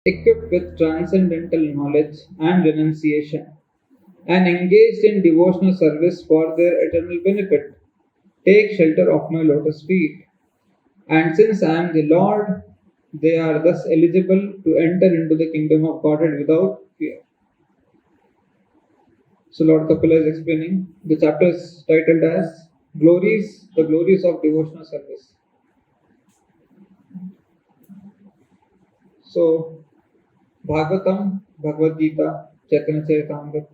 equipped with transcendental knowledge and renunciation, and engaged in devotional service for their eternal benefit, take shelter of my lotus feet. And since I am the Lord, they are thus eligible to enter into the kingdom of Godhead without fear. So Lord Kapila is explaining. The chapter is titled as the glories of devotional service. So Bhagavatam, Bhagavad Gita, Chaitanya Charitamrita,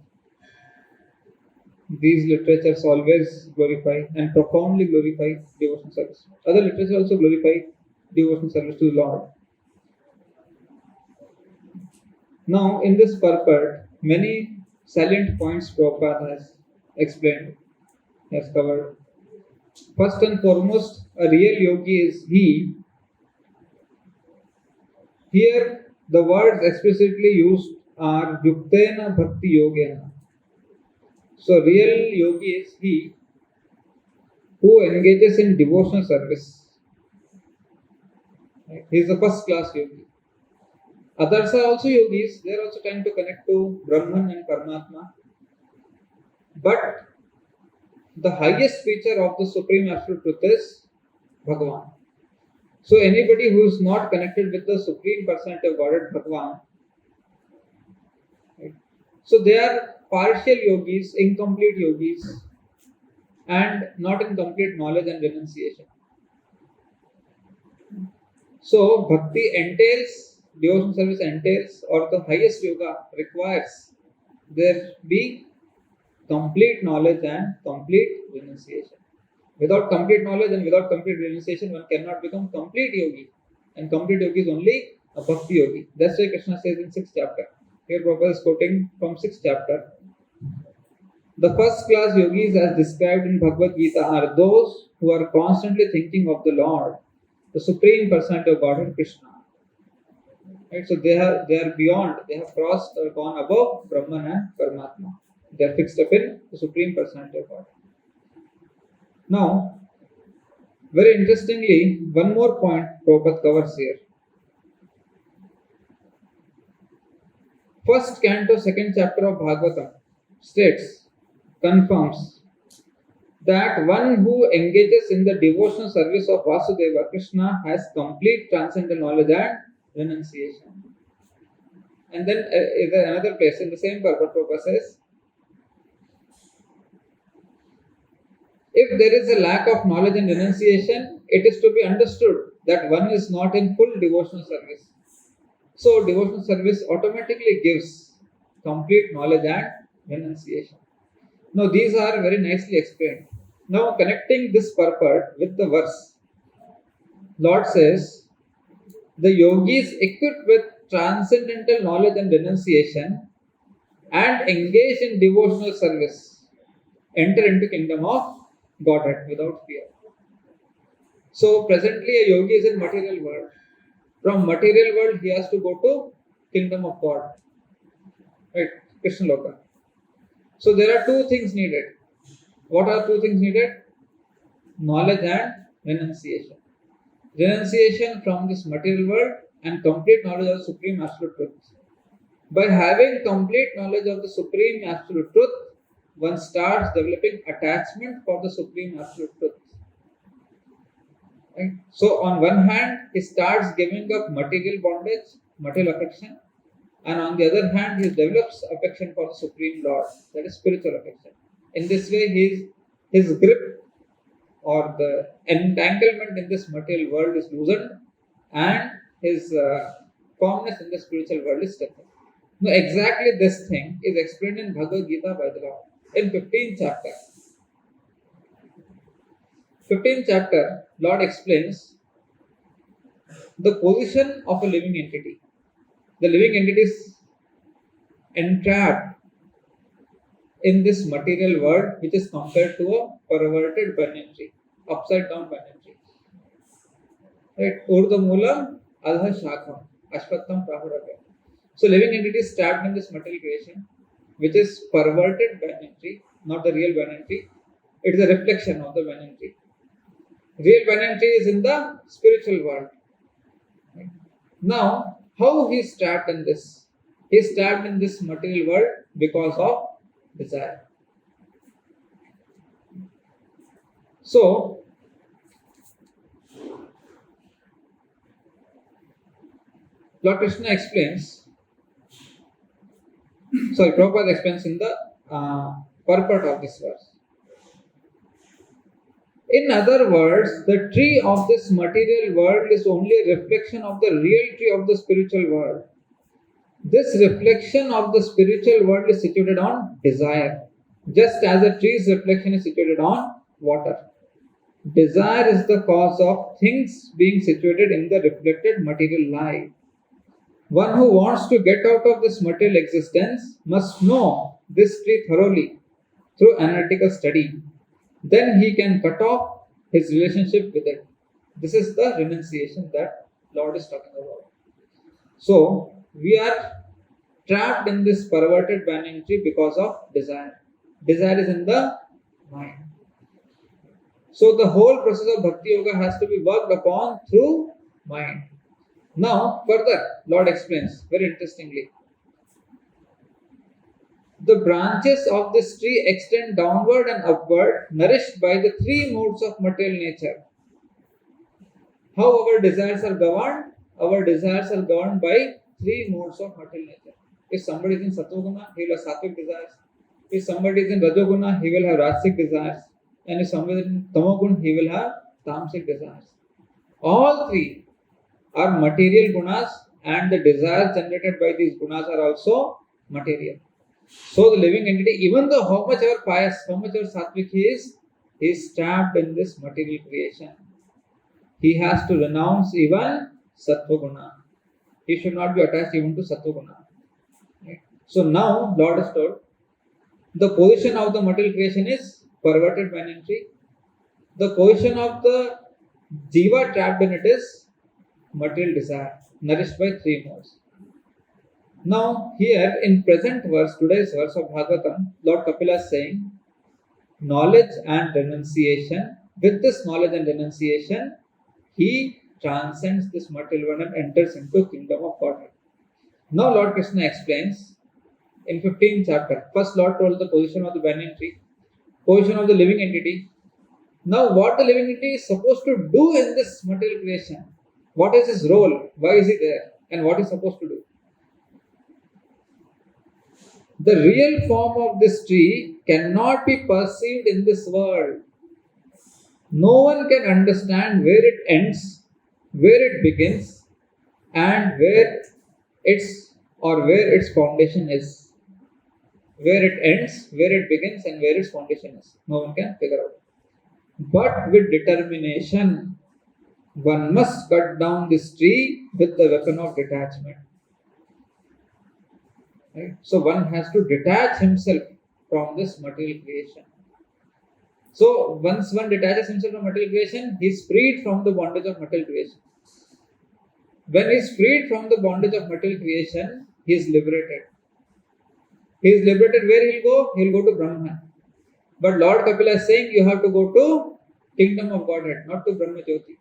these literatures always glorify and profoundly glorify devotional service. Other literatures also glorify devotional service to the Lord. Now, in this purport, many salient points Prabhupada has explained, has covered. First and foremost, a real yogi is he. Here, the words explicitly used are Yuktena Bhakti Yogena. So, real yogi is he who engages in devotional service. Right? He is a first class yogi. Others are also yogis, they are also trying to connect to Brahman and Paramatma. But the highest feature of the Supreme Absolute Truth is Bhagavan. So anybody who is not connected with the Supreme Personality of Godhead, Bhagavan, right? So they are partial yogis, incomplete yogis, and not in complete knowledge and renunciation. So bhakti entails, devotional service entails, or the highest yoga requires there be complete knowledge and complete renunciation. Without complete knowledge and without complete realization, one cannot become complete yogi. And complete yogi is only a bhakti yogi. That's why Krishna says in 6th chapter. Here Prabhupada is quoting from 6th chapter. The first class yogis as described in Bhagavad Gita are those who are constantly thinking of the Lord, the Supreme Personality of Godhead, Krishna. Right? So they are beyond, they have crossed or gone above Brahman and Paramatma. They are fixed up in the Supreme Personality of Godhead. Now, very interestingly, one more point Prabhupada covers here. First canto, second chapter of Bhagavatam states, confirms that one who engages in the devotional service of Vasudeva Krishna has complete transcendental knowledge and renunciation. And then another place in the same purport, Prabhupada says, if there is a lack of knowledge and renunciation, it is to be understood that one is not in full devotional service. So, devotional service automatically gives complete knowledge and renunciation. Now, these are very nicely explained. Now, connecting this purport with the verse, Lord says, the yogis equipped with transcendental knowledge and renunciation and engage in devotional service enter into kingdom of Godhead without fear. So presently a yogi is in material world. From material world he has to go to kingdom of God. Right? Krishna Loka. So there are two things needed. What are two things needed? Knowledge and renunciation. Renunciation from this material world and complete knowledge of the Supreme Absolute Truth. By having complete knowledge of the Supreme Absolute Truth, one starts developing attachment for the Supreme Absolute Truth. Right? So on one hand, he starts giving up material bondage, material affection, and on the other hand, he develops affection for the Supreme Lord, that is spiritual affection. In this way, his grip or the entanglement in this material world is loosened, and his firmness in the spiritual world is strengthened. Now, exactly this thing is explained in Bhagavad Gita by the Lord in 15th chapter. 15th chapter, Lord explains the position of a living entity. The living entity is entrapped in this material world, which is compared to a perverted banyan tree, upside down banyan tree. Right? Urdha moolam, adha shakham, ashwattham prahurakam. So living entity is trapped in this material creation, which is perverted banyan tree, not the real banyan tree. It is a reflection of the banyan tree. Real banyan tree is in the spiritual world. Right? Now, How he is trapped in this? He is trapped in this material world because of desire. So, Lord Krishna explains, Prabhupada explains in the purport of this verse. In other words, the tree of this material world is only a reflection of the real tree of the spiritual world. This reflection of the spiritual world is situated on desire, just as a tree's reflection is situated on water. Desire is the cause of things being situated in the reflected material life. One who wants to get out of this material existence must know this tree thoroughly through analytical study. Then he can cut off his relationship with it. This is the renunciation that Lord is talking about. So, we are trapped in this perverted banyan tree because of desire. Desire is in the mind. So, the whole process of Bhakti Yoga has to be worked upon through mind. Now, further, Lord explains very interestingly. The branches of this tree extend downward and upward, nourished by the three modes of material nature. How our desires are governed? Our desires are governed by three modes of material nature. If somebody is in Sattva-guna, he will have Sattvic desires. If somebody is in Rajoguna, he will have Rajasic desires. And if somebody is in Tamoguna, he will have Tamasic desires. All three are material gunas, and the desires generated by these gunas are also material. So the living entity, even though how much ever pious, how much ever sattvic he is trapped in this material creation. He has to renounce even sattva guna. He should not be attached even to sattva guna. Right? So now Lord has told, the position of the material creation is perverted banyan tree. The position of the jiva trapped in it is material desire, nourished by three modes. Now, here in present verse, today's verse of Bhagavatam, Lord Kapila is saying, knowledge and renunciation. With this knowledge and renunciation, he transcends this material world and enters into kingdom of Godhead. Now, Lord Krishna explains in 15th chapter. First, Lord told the position of the banyan tree, position of the living entity. Now, what the living entity is supposed to do in this material creation? What is his role? Why is he there? And what is he supposed to do? The real form of this tree cannot be perceived in this world. No one can understand where it ends, where it begins, and where its foundation is. Where it ends, where it begins, and where its foundation is. No one can figure out. But with determination, one must cut down this tree with the weapon of detachment. Right? So one has to detach himself from this material creation. So once one detaches himself from material creation, he is freed from the bondage of material creation. When he is freed from the bondage of material creation, he is liberated. He is liberated. Where he will go? He will go to Brahman. But Lord Kapila is saying you have to go to kingdom of Godhead, not to Brahma Jyoti.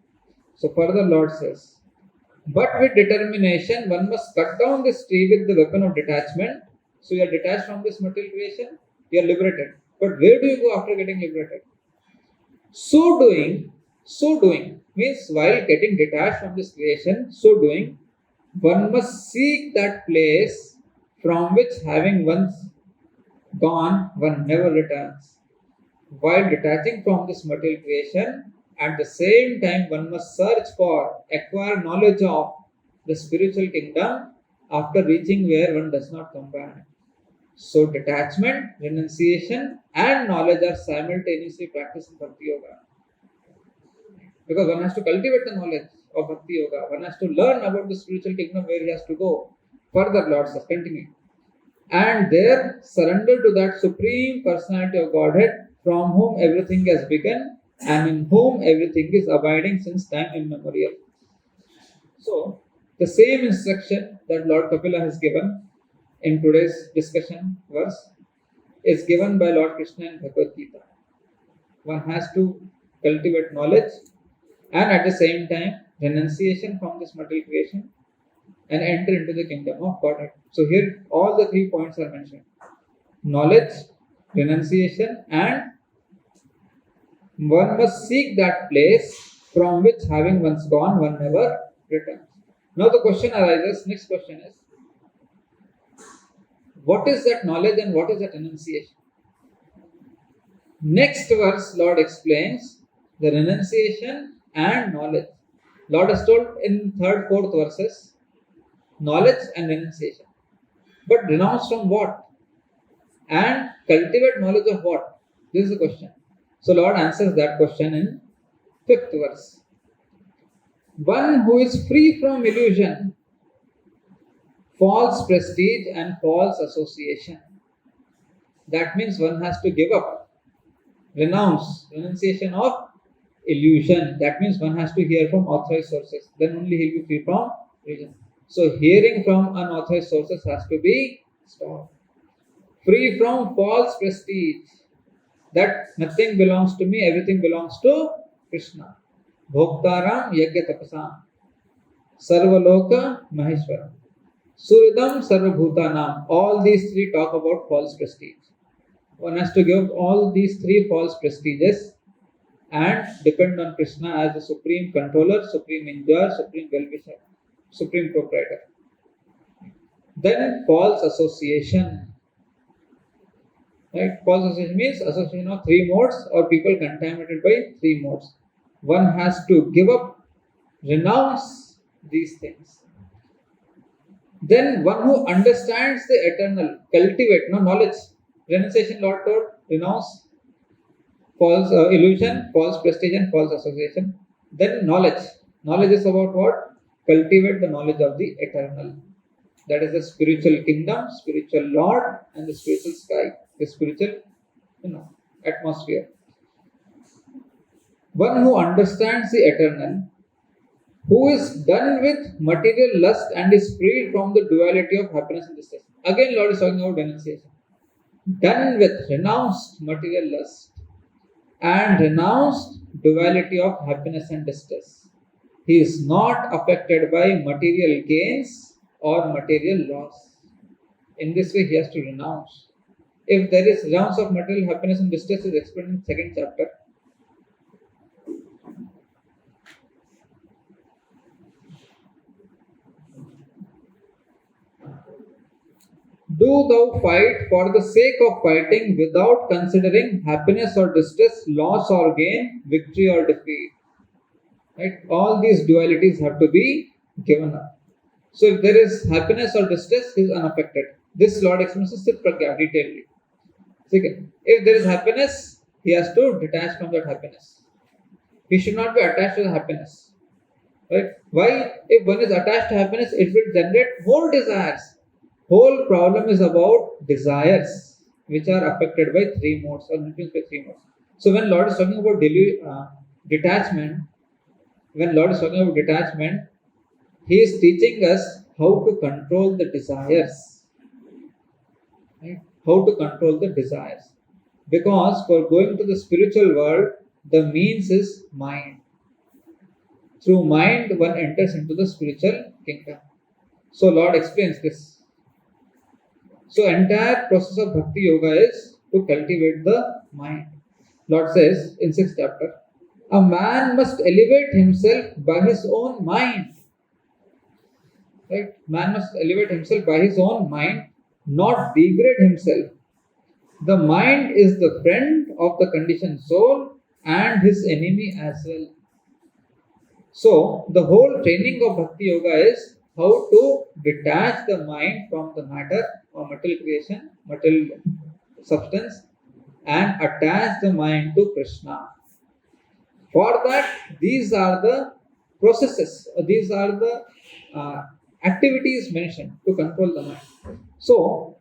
So further Lord says, but with determination, one must cut down this tree with the weapon of detachment. So you are detached from this material creation, you are liberated. But where do you go after getting liberated? So doing means while getting detached from this creation, one must seek that place from which having once gone, one never returns. While detaching from this material creation, at the same time, one must search for, acquire knowledge of the spiritual kingdom after reaching where one does not come back. So, detachment, renunciation, and knowledge are simultaneously practiced in Bhakti Yoga. Because one has to cultivate the knowledge of Bhakti Yoga, one has to learn about the spiritual kingdom where he has to go. Further, Lord says, continue. And there, surrender to that Supreme Personality of Godhead from whom everything has begun and in whom everything is abiding since time immemorial. So, the same instruction that Lord Kapila has given in today's discussion verse is given by Lord Krishna in Bhagavad Gita. One has to cultivate knowledge and at the same time renunciation from this material creation and enter into the kingdom of Godhead. So here all the 3 points are mentioned: knowledge, renunciation, and one must seek that place from which, having once gone, one never returns. Now the question arises, next question is, what is that knowledge and what is that renunciation? Next verse, Lord explains the renunciation and knowledge. Lord has told in 3rd, 4th verses, knowledge and renunciation. But renounce from what? And cultivate knowledge of what? This is the question. So Lord answers that question in 5th verse. One who is free from illusion, false prestige and false association. That means one has to give up, renunciation of illusion. That means one has to hear from authorized sources. Then only he will be free from illusion. So hearing from unauthorized sources has to be stopped. Free from false prestige, that nothing belongs to me, everything belongs to Krishna. Bhoktaram yagya tapasam, sarvaloka maheshwaram, suridam sarvabhutanam. All these 3 talk about false prestige. One has to give all these 3 false prestiges and depend on Krishna as the supreme controller, supreme enjoyer, supreme well-wisher, supreme proprietor. Then false association. Right? False association means association of 3 modes or people contaminated by 3 modes. One has to give up, renounce these things. Then one who understands the eternal, cultivate knowledge. Renunciation, Lord told, renounce false illusion, false prestige and false association. Then knowledge. Knowledge is about what? Cultivate the knowledge of the eternal. That is the spiritual kingdom, spiritual Lord, and the spiritual sky, the spiritual atmosphere. One who understands the eternal, who is done with material lust and is freed from the duality of happiness and distress. Again, Lord is talking about renunciation. Done with, renounced material lust and renounced duality of happiness and distress. He is not affected by material gains or material loss. In this way, he has to renounce. If there is renounce of material happiness and distress, is explained in 2nd chapter. Do thou fight for the sake of fighting without considering happiness or distress, loss or gain, victory or defeat. Right? All these dualities have to be given up. So if there is happiness or distress, he is unaffected. This Lord explains Sit Pragya detailedly. Second, if there is happiness, he has to detach from that happiness. He should not be attached to the happiness. Right? Why? If one is attached to happiness, it will generate more desires. Whole problem is about desires, which are affected by 3 modes or influenced by 3 modes. So when Lord is talking about detachment, he is teaching us how to control the desires. Right? How to control the desires. Because for going to the spiritual world, the means is mind. Through mind, one enters into the spiritual kingdom. So Lord explains this. So entire process of Bhakti Yoga is to cultivate the mind. Lord says in 6th chapter, a man must elevate himself by his own mind. Right? Man must elevate himself by his own mind, not degrade himself. The mind is the friend of the conditioned soul and his enemy as well. So the whole training of Bhakti Yoga is how to detach the mind from the matter or material creation, material substance, and attach the mind to Krishna. For that, these are the processes, these are the activities mentioned to control the mind. So,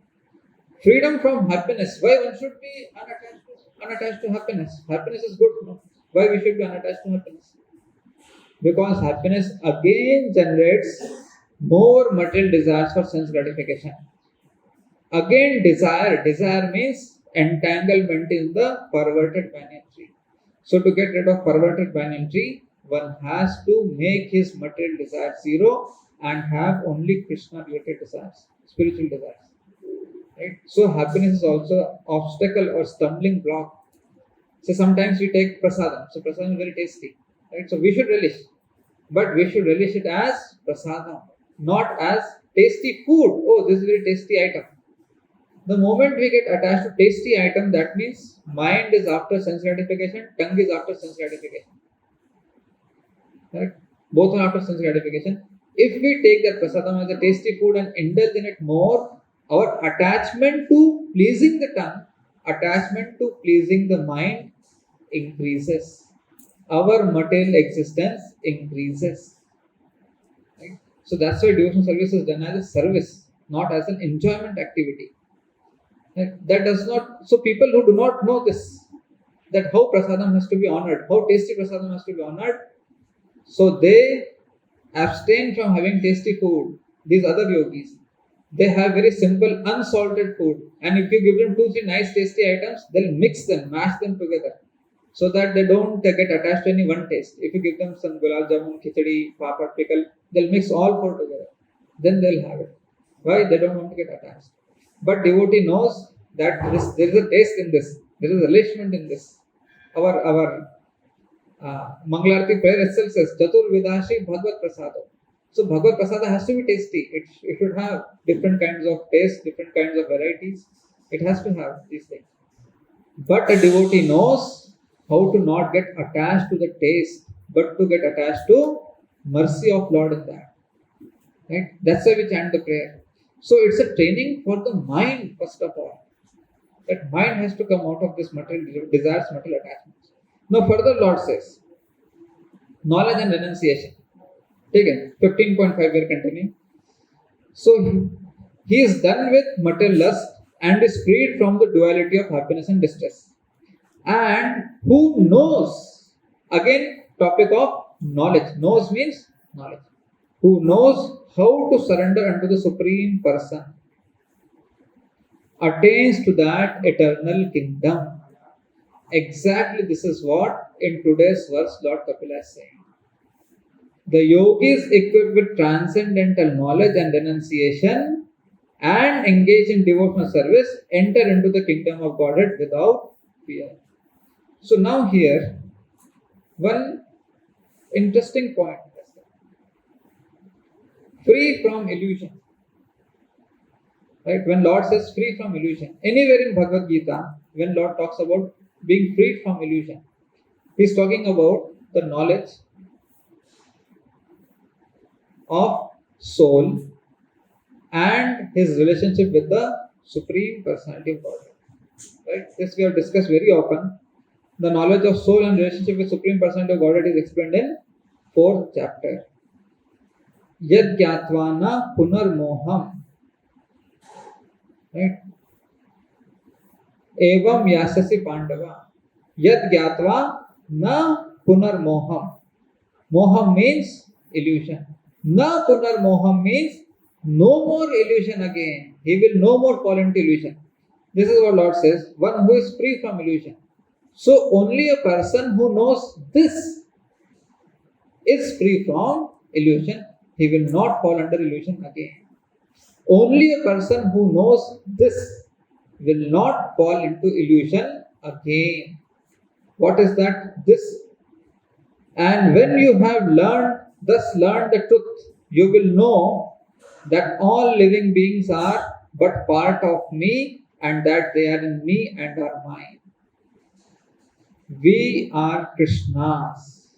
freedom from happiness. Why one should be unattached to happiness? Happiness is good. No? Why we should be unattached to happiness? Because happiness again generates more material desires for sense gratification. Again, desire means entanglement in the perverted banyan tree. So to get rid of perverted banyan tree, one has to make his material desire zero and have only Krishna related desires, spiritual desires. Right? So happiness is also obstacle or stumbling block. So sometimes we take prasadam. So prasadam is very tasty. Right? So we should relish. But we should relish it as prasadam, not as tasty food. Oh, this is a very tasty item. The moment we get attached to tasty item, that means mind is after sense gratification, tongue is after sense gratification. Right? Both are after sense gratification. If we take that prasadam as a tasty food and indulge in it more, our attachment to pleasing the tongue, attachment to pleasing the mind increases. Our material existence increases. Right? So that's why devotional service is done as a service, not as an enjoyment activity. Right? That does not. So people who do not know this, that how prasadam has to be honored, how tasty prasadam has to be honored, so they abstain from having tasty food. These other yogis, they have very simple unsalted food, and if you give them 2-3 nice tasty items, they'll mix them, mash them together, so that they don't get attached to any one taste. If you give them some gulab jamun, khichdi, papad, pickle, they'll mix all four together. Then they'll have it. Why? They don't want to get attached. But devotee knows that there is a taste in this, there is a relishment in this. Our Mangalarti prayer itself says, Chatur Vidashi Bhagavad Prasada. So Bhagavad Prasada has to be tasty. It should have different kinds of taste, different kinds of varieties. It has to have these things. But a devotee knows how to not get attached to the taste, but to get attached to mercy of Lord in that. Right? That's why we chant the prayer. So it's a training for the mind, first of all. That mind has to come out of this material desires, material attachments. Now further Lord says, knowledge and renunciation. Again, 15.5 we are continuing. So he is done with material lust and is freed from the duality of happiness and distress. And who knows, again topic of knowledge. Knows means knowledge. Who knows how to surrender unto the Supreme Person, attains to that eternal kingdom. Exactly this is what in today's verse Lord Kapila is saying. The yogis equipped with transcendental knowledge and renunciation and engage in devotional service enter into the kingdom of Godhead without fear. So now here, one interesting point. Free from illusion. Right? When Lord says free from illusion, anywhere in Bhagavad Gita, when Lord talks about being freed from illusion, He's talking about the knowledge of soul and his relationship with the Supreme Personality of Godhead. Right? This we have discussed very often. The knowledge of soul and relationship with Supreme Personality of Godhead is explained in 4th chapter. Yad Gyatvana Punar Moham. Right? Evam Yasasi Pandava. Yad Gyatva Na Punar Moham. Moham means illusion. Na Punar Moham means no more illusion again. He will no more fall into illusion. This is what Lord says. One who is free from illusion. So only a person who knows this is free from illusion. He will not fall under illusion again. Only a person who knows this will not fall into illusion again. What is that? This. And when you have thus learned the truth, you will know that all living beings are but part of me and that they are in me and are mine. We are Krishna's.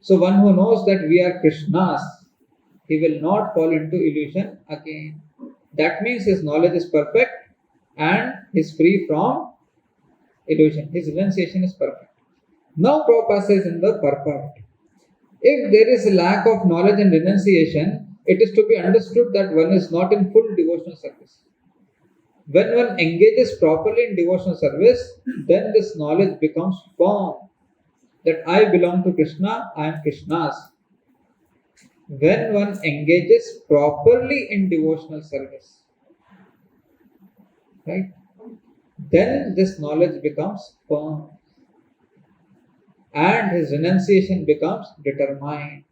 So one who knows that we are Krishna's, he will not fall into illusion again. That means his knowledge is perfect and he is free from illusion. His renunciation is perfect. Now Prabhupada says in the purport, if there is a lack of knowledge and renunciation, it is to be understood that one is not in full devotional service. When one engages properly in devotional service, then this knowledge becomes firm that I belong to Krishna, I am Krishna's. When one engages properly in devotional service, right, then this knowledge becomes firm and his renunciation becomes determined.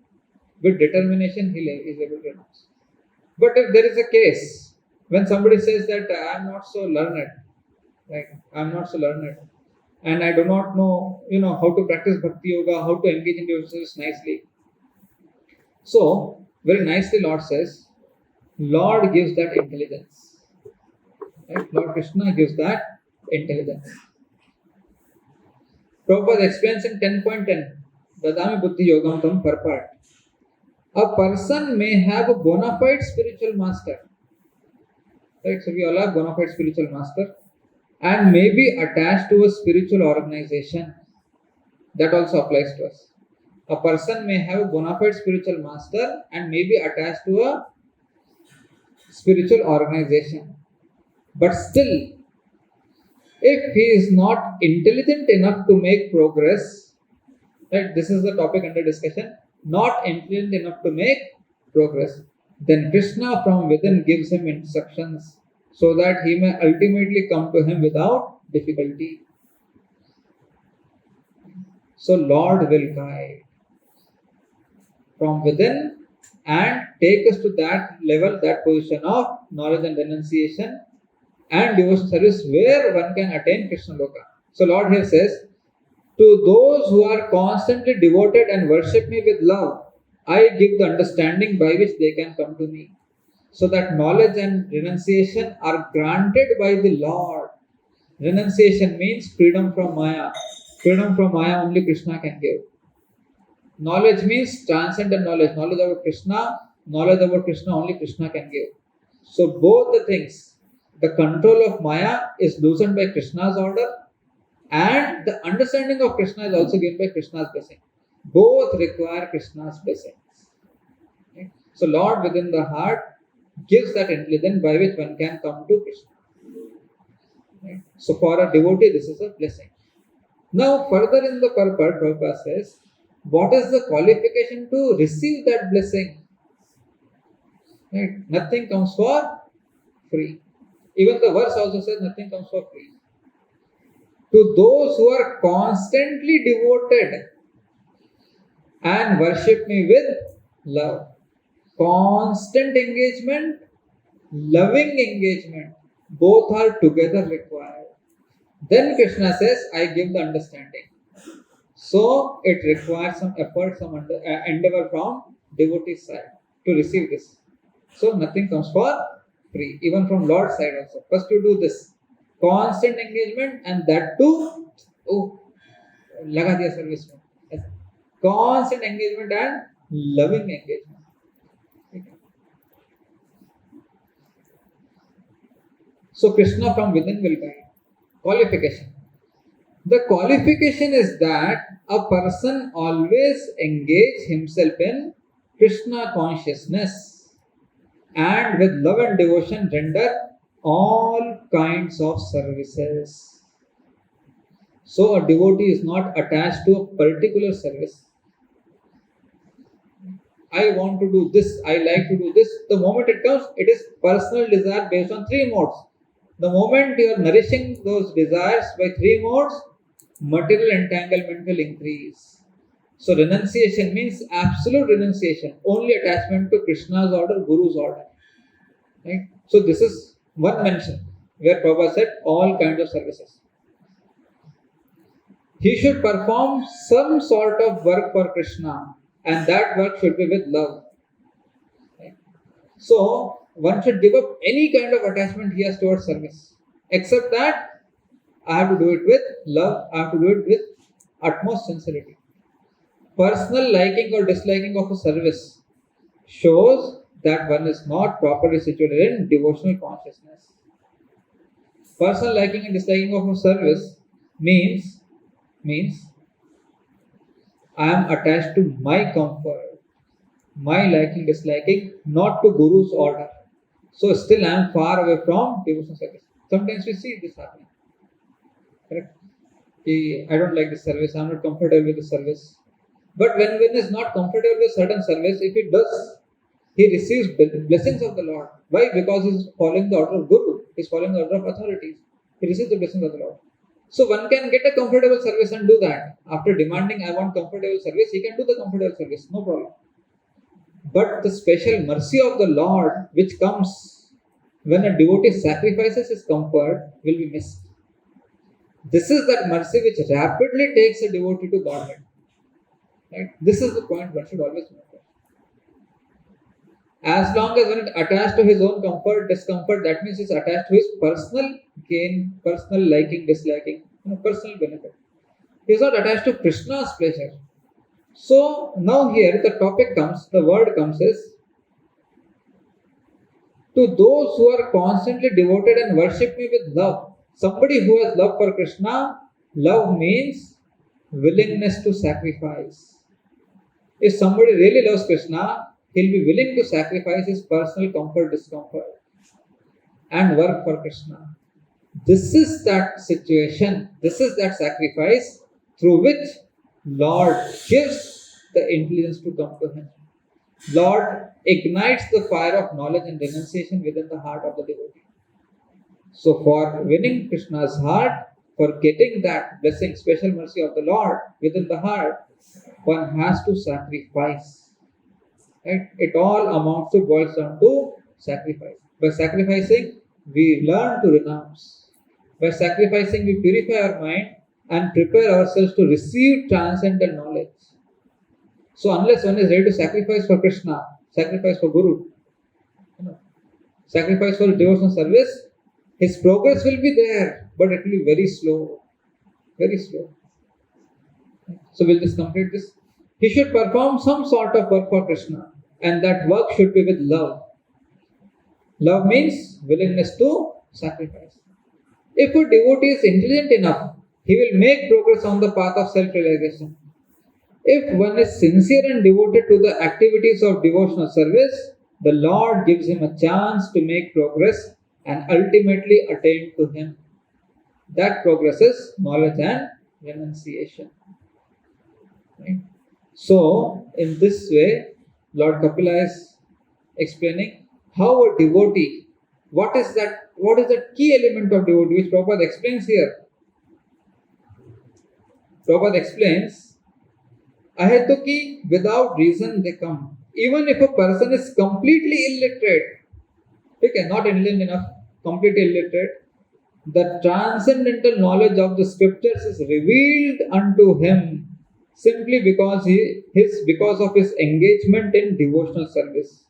With determination, he is able to renounce. But if there is a case when somebody says that I am not so learned, right? I am not so learned, and I do not know, how to practice bhakti yoga, how to engage in devotions nicely. So very nicely, Lord says, Lord gives that intelligence. Right? Lord Krishna gives that intelligence. Prabhupada explains in 10.10, Dadami Buddhi Yogam Tam Purport. A person may have a bona fide spiritual master. Right? So we all have bona fide spiritual master and may be attached to a spiritual organization. That also applies to us. A person may have a bona fide spiritual master and may be attached to a spiritual organization. But still, if he is not intelligent enough to make progress, right, this is the topic under discussion, not intelligent enough to make progress, then Krishna from within gives him instructions so that he may ultimately come to him without difficulty. So Lord will guide from within and take us to that level, that position of knowledge and renunciation and devotional service where one can attain Krishna Loka. So Lord here says, to those who are constantly devoted and worship me with love, I give the understanding by which they can come to me. So that knowledge and renunciation are granted by the Lord. Renunciation means freedom from Maya. Freedom from Maya only Krishna can give. Knowledge means transcendent knowledge. Knowledge about Krishna only Krishna can give. So both the things, the control of Maya is loosened by Krishna's order and the understanding of Krishna is also given by Krishna's blessing. Both require Krishna's blessings. Okay? So Lord within the heart gives that intelligence by which one can come to Krishna. Okay? So for a devotee, this is a blessing. Now further in the purport, Prabhupada says, what is the qualification to receive that blessing? Right? Nothing comes for free. Even the verse also says nothing comes for free. To those who are constantly devoted and worship me with love. Constant engagement, loving engagement, both are together required. Then Krishna says, I give the understanding. So it requires some effort, some endeavor from devotee's side to receive this. So nothing comes for free, even from Lord's side also. First you do this constant engagement and that too, laga diya service mein. Yes. Constant engagement and loving engagement. Okay. So Krishna from within will guide. Qualification. The qualification is that a person always engage himself in Krishna consciousness and with love and devotion render all kinds of services. So a devotee is not attached to a particular service. I want to do this, I like to do this. The moment it comes, it is personal desire based on three modes. The moment you are nourishing those desires by three modes, material entanglement will increase. So renunciation means absolute renunciation, only attachment to Krishna's order, Guru's order. Right? So this is one mention where Prabhupada said all kinds of services. He should perform some sort of work for Krishna and that work should be with love. Right? So one should give up any kind of attachment he has towards service, except that I have to do it with love, I have to do it with utmost sincerity. Personal liking or disliking of a service shows that one is not properly situated in devotional consciousness. Personal liking and disliking of a service means I am attached to my comfort, my liking, disliking, not to Guru's order. So still I am far away from devotional service. Sometimes we see this happening. Correct? I don't like this service, I am not comfortable with the service. But when one is not comfortable with certain service, if he does, he receives blessings of the Lord. Why? Because he is following the order of Guru, he is following the order of authorities. He receives the blessings of the Lord. So one can get a comfortable service and do that. After demanding, I want comfortable service, he can do the comfortable service, no problem. But the special mercy of the Lord, which comes when a devotee sacrifices his comfort, will be missed. This is that mercy which rapidly takes a devotee to Godhead. Right? This is the point one should always remember. As long as when it attached to his own comfort, discomfort, that means it's attached to his personal gain, personal liking, disliking, personal benefit. He is not attached to Krishna's pleasure. So now here the topic comes, the word comes is to those who are constantly devoted and worship me with love. Somebody who has love for Krishna, love means willingness to sacrifice. If somebody really loves Krishna, he'll be willing to sacrifice his personal comfort, discomfort, and work for Krishna. This is that situation, this is that sacrifice through which Lord gives the intelligence to come to him. Lord ignites the fire of knowledge and renunciation within the heart of the devotee. So for winning Krishna's heart, for getting that blessing, special mercy of the Lord within the heart, one has to sacrifice. Right? It all amounts to, boils down to sacrifice. By sacrificing, we learn to renounce. By sacrificing, we purify our mind and prepare ourselves to receive transcendental knowledge. So unless one is ready to sacrifice for Krishna, sacrifice for Guru, sacrifice for devotional service, his progress will be there, but it will be very slow. Very slow. So we'll just complete this. He should perform some sort of work for Krishna, and that work should be with love. Love means willingness to sacrifice. If a devotee is intelligent enough, he will make progress on the path of self-realization. If one is sincere and devoted to the activities of devotional service, the Lord gives him a chance to make progress and ultimately attain to him. That progress is knowledge and renunciation. Right? So, in this way, Lord Kapila is explaining how a devotee, what is the key element of devotee, which Prabhupada explains here. Prabhupada explains, Ahetuki, without reason they come. Even if a person is completely illiterate, okay, not intelligent enough, completely illiterate, the transcendental knowledge of the scriptures is revealed unto him simply because of his engagement in devotional service.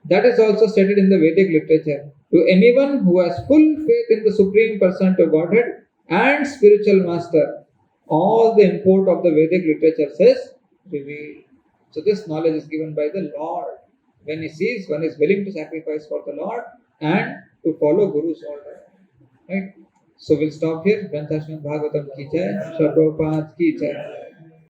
That is also stated in the Vedic literature. To anyone who has full faith in the Supreme Personality of Godhead and spiritual master, all the import of the Vedic literature says revealed. So this knowledge is given by the Lord. When he sees one is willing to sacrifice for the Lord and to follow Guru's order. Right? So we'll stop here. Srimad Bhagavatam ki jai, Sri Prabhupada ki jai.